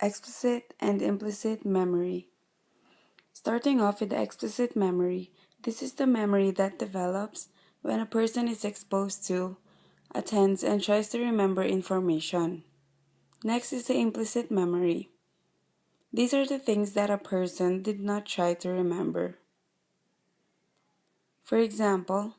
Explicit and implicit memory. Starting off with the explicit memory, this is the memory that develops when a person is exposed to, attends, and tries to remember information. Next is the implicit memory. These are the things that a person did not try to remember. For example,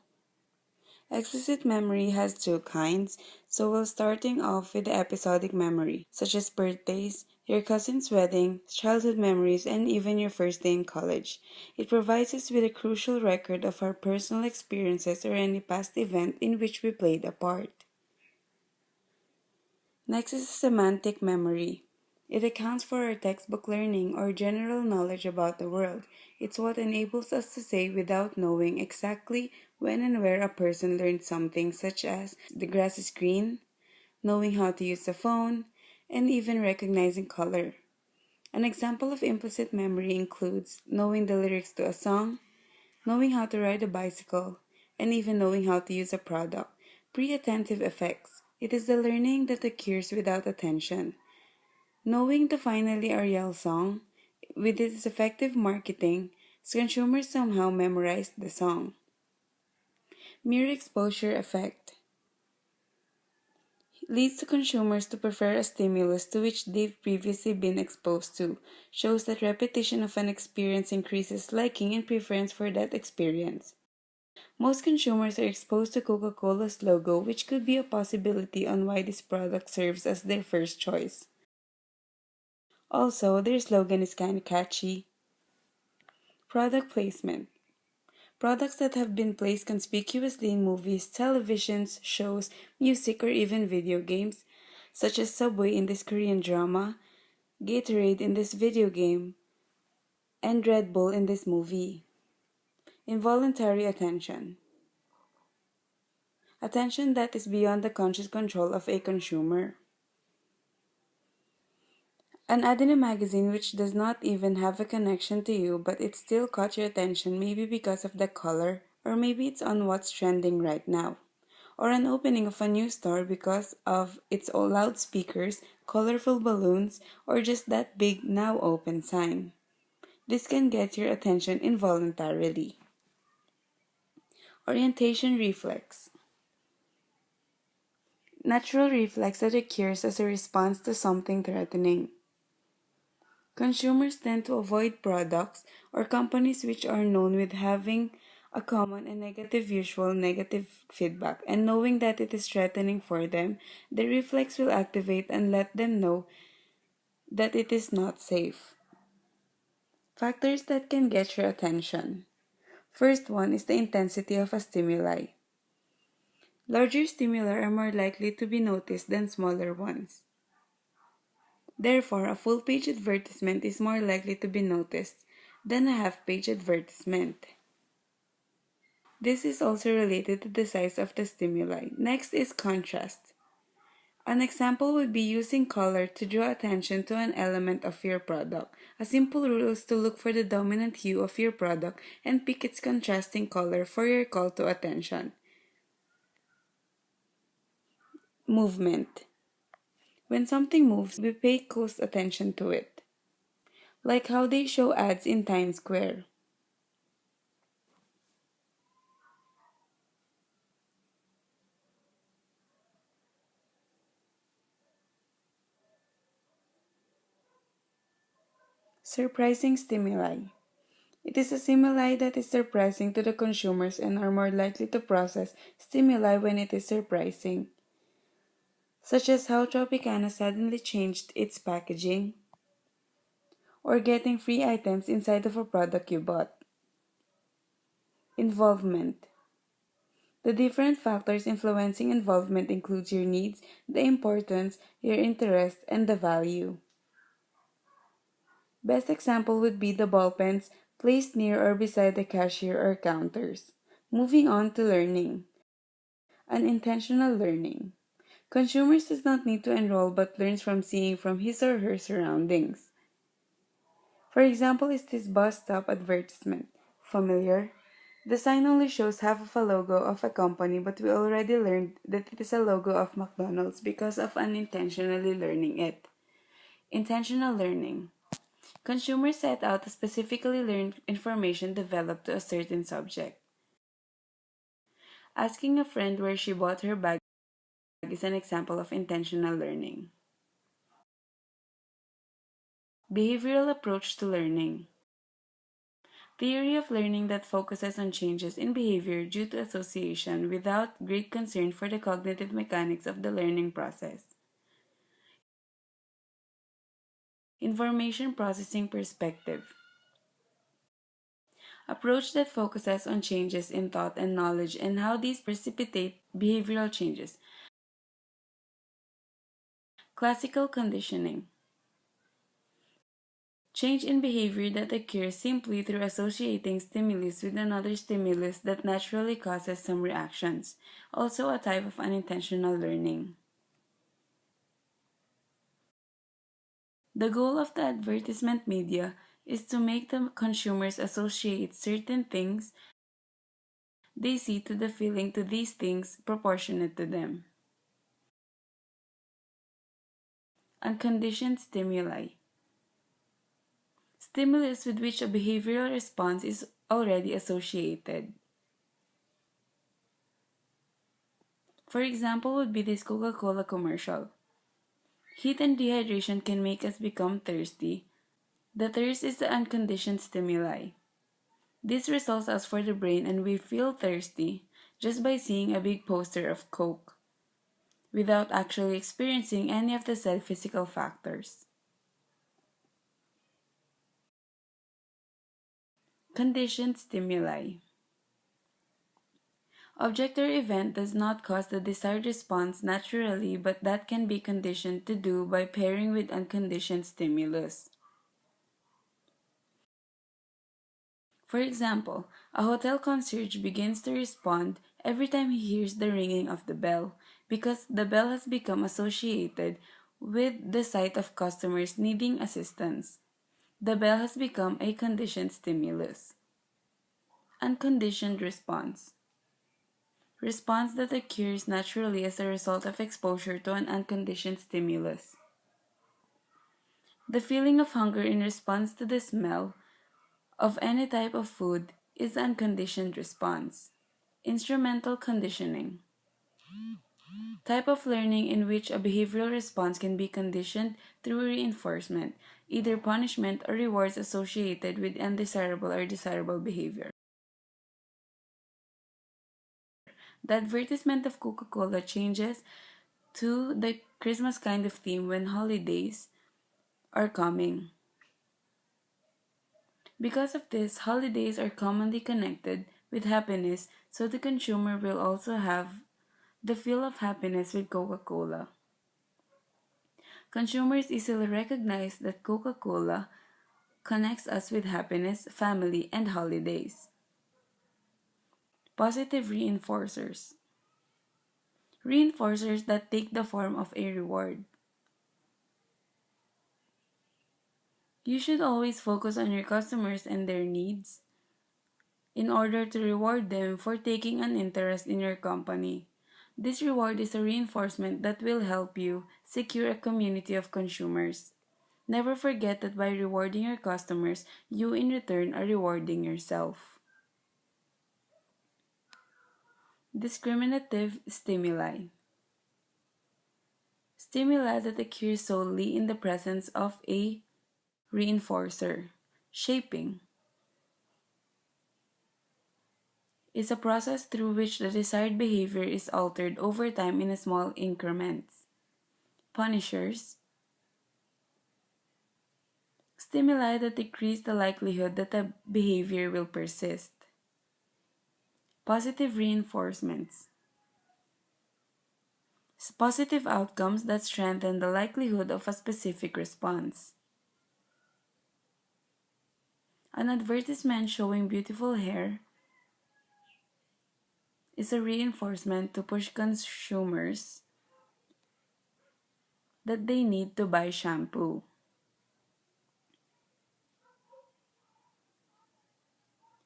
explicit memory has two kinds, so we're starting off with the episodic memory, such as birthdays, your cousin's wedding, childhood memories, and even your first day in college. It provides us with a crucial record of our personal experiences or any past event in which we played a part. Next is semantic memory. It accounts for our textbook learning or general knowledge about the world. It's what enables us to say without knowing exactly when and where a person learned something, such as the grass is green, knowing how to use the phone, and even recognizing color. An example of implicit memory includes knowing the lyrics to a song, knowing how to ride a bicycle, and even knowing how to use a product. Pre-attentive effects. It is the learning that occurs without attention. Knowing the Finally Ariel song, with its effective marketing, consumers somehow memorized the song. Mere exposure effect leads to consumers to prefer a stimulus to which they've previously been exposed to, shows that repetition of an experience increases liking and preference for that experience. Most consumers are exposed to Coca-Cola's logo, which could be a possibility on why this product serves as their first choice. Also, their slogan is kind of catchy. Product placement. Products that have been placed conspicuously in movies, televisions, shows, music, or even video games, such as Subway in this Korean drama, Gatorade in this video game, and Red Bull in this movie. Involuntary attention. Attention that is beyond the conscious control of a consumer. An ad in a magazine which does not even have a connection to you but it still caught your attention, maybe because of the color, or maybe it's on what's trending right now. Or an opening of a new store because of its all loudspeakers, colorful balloons, or just that big now open sign. This can get your attention involuntarily. Orientation reflex. Natural reflex that occurs as a response to something threatening. Consumers tend to avoid products or companies which are known with having a common and negative feedback, and knowing that it is threatening for them, the reflex will activate and let them know that it is not safe. Factors that can get your attention. First one is the intensity of a stimuli. Larger stimuli are more likely to be noticed than smaller ones. Therefore, a full-page advertisement is more likely to be noticed than a half-page advertisement. This is also related to the size of the stimuli. Next is contrast. An example would be using color to draw attention to an element of your product. A simple rule is to look for the dominant hue of your product and pick its contrasting color for your call to attention. Movement. When something moves, we pay close attention to it. Like how they show ads in Times Square. Surprising stimuli. It is a stimuli that is surprising to the consumers and are more likely to process stimuli when it is surprising, such as how Tropicana suddenly changed its packaging, or getting free items inside of a product you bought. Involvement. The different factors influencing involvement includes your needs, the importance, your interest, and the value. Best example would be the ball pens placed near or beside the cashier or counters. Moving on to learning. Unintentional learning. Consumers does not need to enroll but learns from seeing from his or her surroundings. For example is this bus stop advertisement. Familiar? The sign only shows half of a logo of a company, but we already learned that it is a logo of McDonald's because of unintentionally learning it. Intentional learning. Consumers set out to specifically learn information developed to a certain subject. Asking a friend where she bought her bag is an example of intentional learning. Behavioral approach to learning. Theory of learning that focuses on changes in behavior due to association without great concern for the cognitive mechanics of the learning process. Information processing perspective. Approach that focuses on changes in thought and knowledge and how these precipitate behavioral changes. Classical conditioning. Change in behavior that occurs simply through associating stimulus with another stimulus that naturally causes some reactions, also a type of unintentional learning. The goal of the advertisement media is to make the consumers associate certain things they see to the feeling to these things proportionate to them. Unconditioned stimuli. Stimulus with which a behavioral response is already associated. For example would be this Coca-Cola commercial. Heat and dehydration can make us become thirsty. The thirst is the unconditioned stimuli. This results us for the brain and we feel thirsty just by seeing a big poster of Coke, without actually experiencing any of the said physical factors. Conditioned stimuli. Object or event does not cause the desired response naturally, but that can be conditioned to do by pairing with unconditioned stimulus. For example, a hotel concierge begins to respond every time he hears the ringing of the bell, because the bell has become associated with the sight of customers needing assistance. The bell has become a conditioned stimulus. Unconditioned response. Response that occurs naturally as a result of exposure to an unconditioned stimulus. The feeling of hunger in response to the smell of any type of food is unconditioned response. Instrumental conditioning. Type of learning in which a behavioral response can be conditioned through reinforcement, either punishment or rewards associated with undesirable or desirable behavior. The advertisement of Coca-Cola changes to the Christmas kind of theme when holidays are coming. Because of this, holidays are commonly connected with happiness, so the consumer will also have the feel of happiness with Coca-Cola. Consumers easily recognize that Coca-Cola connects us with happiness, family, and holidays. Positive reinforcers. Reinforcers that take the form of a reward. You should always focus on your customers and their needs in order to reward them for taking an interest in your company. This reward is a reinforcement that will help you secure a community of consumers. Never forget that by rewarding your customers, you in return are rewarding yourself. Discriminative stimuli. Stimuli that occur solely in the presence of a reinforcer. Shaping is a process through which the desired behavior is altered over time in small increments. Punishers. Stimuli that decrease the likelihood that a behavior will persist. Positive reinforcements. Positive outcomes that strengthen the likelihood of a specific response. An advertisement showing beautiful hair is a reinforcement to push consumers that they need to buy shampoo.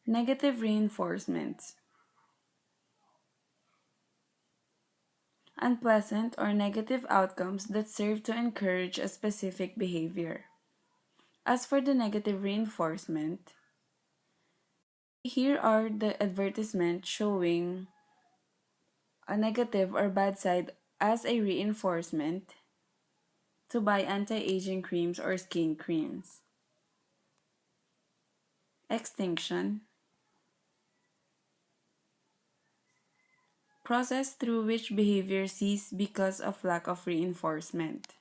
Negative reinforcements. unpleasant or negative outcomes that serve to encourage a specific behavior. As for the negative reinforcement, here are the advertisements showing a negative or bad side as a reinforcement to buy anti-aging creams or skin creams. Extinction, process through which behavior ceases because of lack of reinforcement.